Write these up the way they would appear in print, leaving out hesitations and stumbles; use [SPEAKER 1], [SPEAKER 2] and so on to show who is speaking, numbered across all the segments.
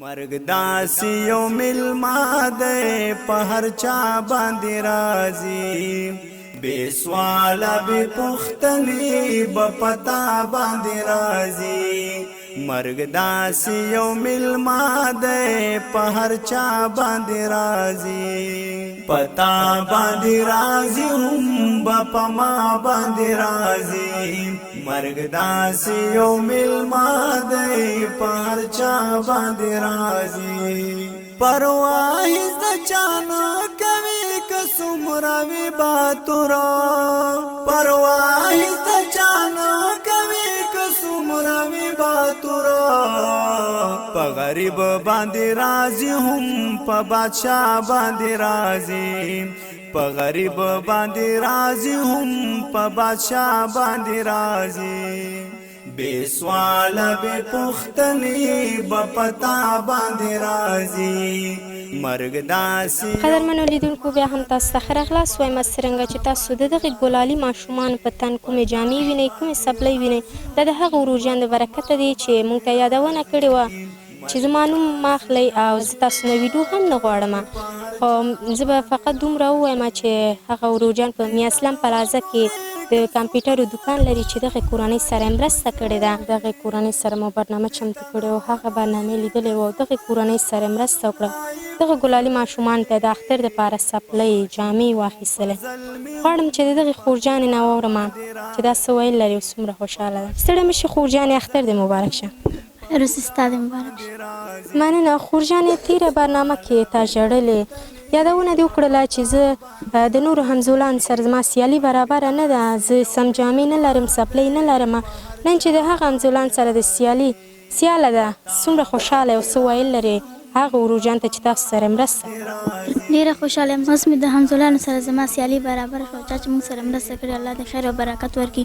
[SPEAKER 1] مرګ داسې یو ملما دی په هر چا باندې راځي بې سواله بې پوښتنې به پتا باندې راځي مرګ داسې یو ملما دی په هر چا باندې راځي پتا باندې راځي هم به په ما باندې راځي مرګ داسې یو ملما دی په هر چا باندې راځي پروا هیڅ د چا نه کوي که څومره وي باتوره پروا هیڅ د چا نه کوي که څومره وي باتوره په غریب باندې راځي هم په بادشاه باندې راځي په غریب باندې راځي هم په بادشاه باندې راځي بے سواله بے پوښتنې به پتا باندې راځي مرګ داسې
[SPEAKER 2] قدرمنو لیدونکو بیا هم تاسو ته ښه راغلاست وایم څرنګه چې تاسو د دغې ګلالي ماشومانو په تن کومې جامې وینئ کومې څپلۍ وینئ دا د هغو وروجان د برکته دی چې موږ ته یادونه کړې وه چې زما نوم مه اخلئ او زه تاسو نه ویډیو هم نه غواړم خو زه به فقط دومره ووایم چې هغه وروجان په میا اسلام پلازه کې د کمپیوټرو دوکان لري چې دغه کورنۍ سره مرسته کړې ده دغه کورنۍ سره مو برنامه چمتو کړې او هغه برنامې لیدلې وه او دغه کورنۍ سره مرسته وکړه دغه ګلالي ماشومانو ته د اختر دپاره څپلۍ جامې واخیستلې غواړم چې د دغې خورجانې نه واورم چې دا څه ویل لري او څومره خوشحاله ده ستړې مه شي خورجانې اختر دې مبارک شه
[SPEAKER 3] روزي ستا دې مبارک شه
[SPEAKER 2] مننه خورجانې تېره برنامه کې تا ژړلې یادونه دې وکړله چې زه د نورو همزولانو سره زما سیالي برابره نه ده زه سم جامې نه لرم څپلۍ نه لرم نن چې د هغه همزولانو سره د سیالي سیاله ده څومره خوشحاله او څه ویل لرې هغه وروجان ته چې تاسو سره مرسته
[SPEAKER 3] ډېره خوشحاله یم اوس مې د همزولانو سره زما سیالي برابره شوه چا چې موږ سره مرسته کړې الله دې خیر او برکت ورکړي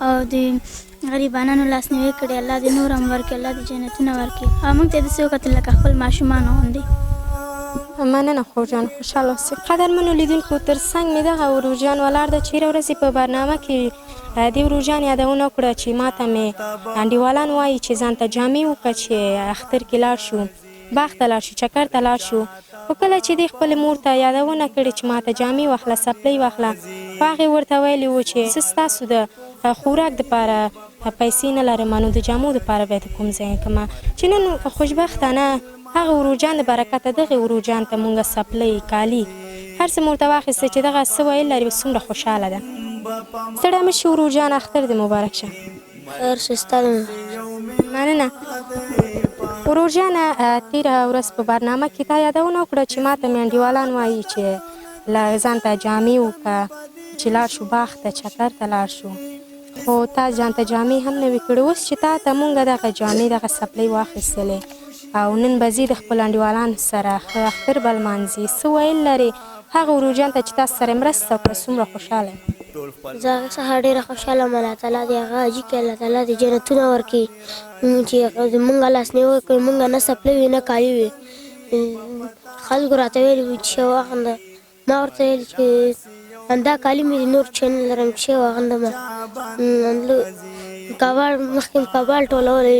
[SPEAKER 3] او د غریبانو لاسنیوی کړي الله دې نور هم ورکړي الله دې جنتونه ورکړي او موږ ته یې داسې وکتل لکه خپل ماشومان غوندې
[SPEAKER 2] مننه خورجان خوشحاله اوسئ قدرمنو لیدونکو تر څنګ مې دغه وروجان ولاړ ده چېرې ورځې په برنامه کې دې وروجان یادونه وکړه چې ما ته مې انډیوالان وایي چې ځان ته جامې وکړه چې اختر کې لاړ شو باغ ته لاړ شو چکر ته لاړ شو خو کله چې دې خپلې مور ته یادونه کړې چې ما ته جامې واخله څپلۍ واخله خو هغې ورته ویلي وو چې زه ستاسو د خوراک دپاره پیسې نه لرم نو د جامو دپاره باید کوم ځای کړم چې نن خوشبختانه هغه وروجان د برکته دغې وروجان ته مونږ څپلۍ کالي هر څه مو ورته واخیسته چې دغه څه ویل لري څومره خوشحاله ده ستړی مه شي وروجان اختر دې مبارک شه
[SPEAKER 3] خیر شه ستا دې
[SPEAKER 2] مننه وروجانه تېره ورځ په برنامه کې تا یادونه وکړه چې ما ته مې انډیوالان وایي چې ځان ته جامې وکړه چې لاړ شو باغ ته چکر ته لاړ شو خو تا ځان ته جامې هم نه وي کړې اوس چې تا ته مونږ دغه جامې دغه څپلۍ واخیستلې او نن به ځي د خپلو انډیوالانو سره ښه اختر به لمانځي څه ویل لرې هغه وروجان ته چې تاسو سره مرسته وکړه څومره خوشحاله یم
[SPEAKER 3] زه هغې څخه ډېره خوشحاله یم الله تعالی دې هغه حاجي کړي الله تعالی دې جنتونه ورکړي چې مونږ لاسنیوی کړي مونږ نه څپلۍ وي نه کالي وي خلکو راته ویلي وي چې واخله ما ورته ویل چې همدا کالي مې نور چې نه لرم چې واخلم کباړ مخکې مې کباړ ټولولی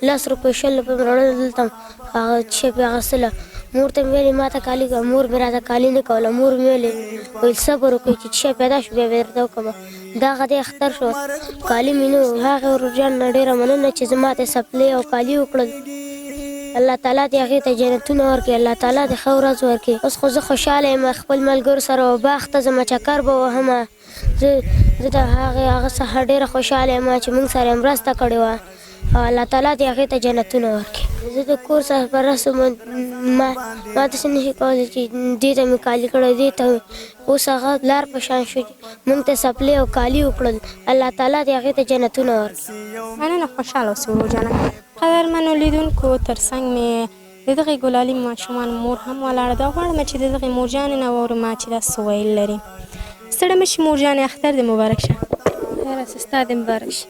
[SPEAKER 3] 10 روپۍ 20 روپۍ مې راوړل دلته هغه شی مې اخیستله مور ته مې ویلې ما ته کالي کوه مور مې راته کالي نه کوله مور مې ویلې ویل صبر وکړئ چې شی پیدا شو بیا به درته وکړم دغه دې اختر شو کالي مې نه و هغې وروجان نه ډېره مننه چې زما ته څپلۍ او کالي وکړل الله تعالی دې هغې ته جنتونه ورکړي الله تعالی دې ښه ورځ ورکړي اوس خو زه خوشحاله یم خپل ملګرو سره باغ ته ځم چکر به وهم زه د هغه څخه ډېره خوشحاله یم چې موږ سره یې مرسته کړې وه او الله تعالی دې هغې ته جنتونه ورکړي زه د کور سرپرست ما داسې نشي کولی چې دې ته مې کالي کړی دې ته اوس هغه لار په شان شو موږ ته څپلۍ او کالي وکړل الله تعالی دې هغې ته جنتونه ورکړي
[SPEAKER 2] مننه خوشحاله اوسئ وروجانه قدرمنو لیدونکو تر څنګ مې د دغې ګلالي ماشومانو مور هم ولاړه ده غواړم چې د دغې مورجانې نه واورم چې دا څه ویل لري ستړی مه شي مورجانې اختر دې مبارک شه
[SPEAKER 3] خیره شه ستا دې مبارک شه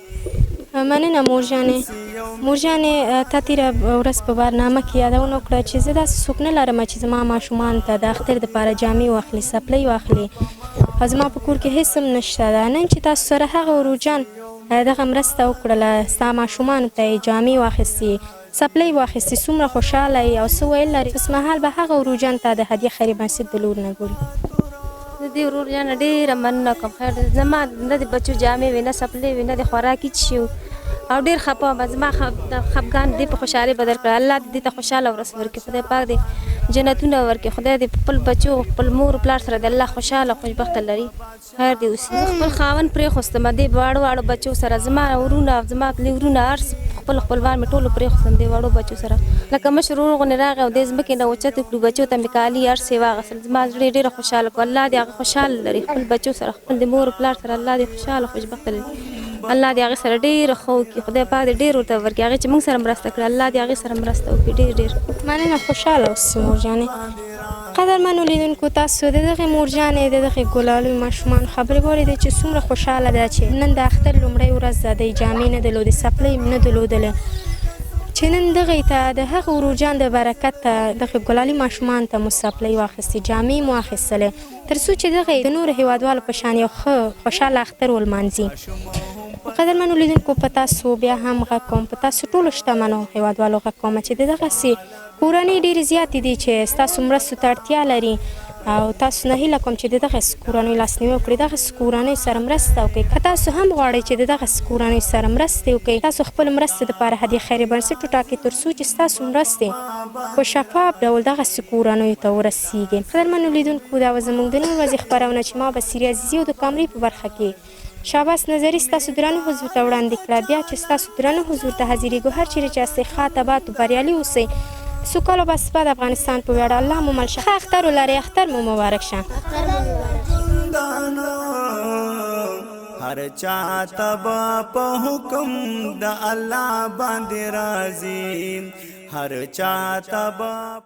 [SPEAKER 2] مننه مورجانې تا تېره ورځ په برنامه کې یادونه وکړه چې زه داسې څوک نه لرم چې زما ماشومانو ته د اختر دپاره جامې واخلي څپلۍ واخلي او زما په کور کې هېڅ هم نشته ده نن چې تاسو سره هغه وروجان دغه مرسته وکړله ستا ماشومانو ته یې جامې واخیستې سپلۍ واخیستې څومره خوشحاله یې او څه ویل لري. اوس مهال به هغه ورورجان ته د هدیه خیري بنسټ د لور نه ګوري.
[SPEAKER 4] د دې ورورجان ډېره مننه کوم. خیر زما نه د بچو جامې وې نه سپلۍ وې نه د خوراکي څه او ډېر خفه وم. زما خفګان دې په خوشحالۍ بدل کړه. الله دې ته خوشحاله ورځ ورکړي. خدای پاک دې جنتونه ورکړي. خدای دې خپل بچو خپل مور پلار سره د الله خوشحاله خوشبخته لري. خیر دې اوسي. خپل خاوند پرېښوستم دې واړو بچو سره. زما ورونه زما ورونه هر خپل خپلوان مې ټولو پرېښوستم دې واړو بچو سره. لکه مشر ورور غوندې راغی او دې ځمکې نه اوچت کړو. بچو ته مې کالي هر څه واغوستل. زما زړه ډېره خوشحاله کړو. الله دې هغه خوشحاله لري خپل بچو سره خپل د مور پلار سره. الله دې خوشحاله خوشبخته لري. الله دې هغې سره ډېره ښه وکړي. خدای پاک دې ډېر ورته ورکړي. هغې چې موږ سره مرسته کړې الله دې هغې سره مرسته وکړي. ډېر
[SPEAKER 2] مننه. خوشحاله اوسئ مورجانې. قدرمنو لیدونکو تاسو د دغې مورجانې د دغې ګلالۍ ماشومان خبرې واورېدې چې څومره خوشحاله ده چې نن د اختر لومړۍ ورځ ده. د جامې نه درلودې سپلۍ نه درلودله چې نن دغې ته د هغه ورورجان د برکت ته دغې ګلالۍ ماشومان ته مو سپلۍ واخیستې جامې مو واخیستلې تر څو چې دغې د نورو هېوادوالو په شان یو ښه خوشحاله اختر ولمانځي. قدرمنو لیدونکو په تاسو بیا هم غږ کوم په تاسو ټولو شتمنو هېوادوالو غږ کوم چې د دغسې کورنۍ ډېرې زیاتې دي چې ستاسو مرستو ته اړتیا لري او تاسو نه هیله کوم چې د دغسې کورنیو لاسنیوی وکړئ. دغسې کورنیو سره مرسته وکړئ. که تاسو هم غواړئ چې د دغسې کورنیو سره مرستې وکړئ تاسو خپلو مرستو دپاره هدیه خیري بنسټ وټاکئ تر څو چې ستاسو مرستې په شفاف ډول دغسې کورنیو ته ورسیږي. قدرمنو لیدونکو دا به زموږ د نن ورځې خپرونه چې ما بصیري عزیزي او د کامرې په برخه کې شاباس نظري ستاسو درانه حضور ته وړاندې کړه. بیا چې ستاسو درانه حضور ته حاضرېږو هر چیرې چې هستئ ښه اباد و بریالي اوسئ. سوکاله باسباد افغانستان په ویاړ الله مو مل شه. ښه اختر ولرئ. اختر مو مبارک شه.
[SPEAKER 1] هر چا تبا په حکم د الله باندې راضي. هر چا تبا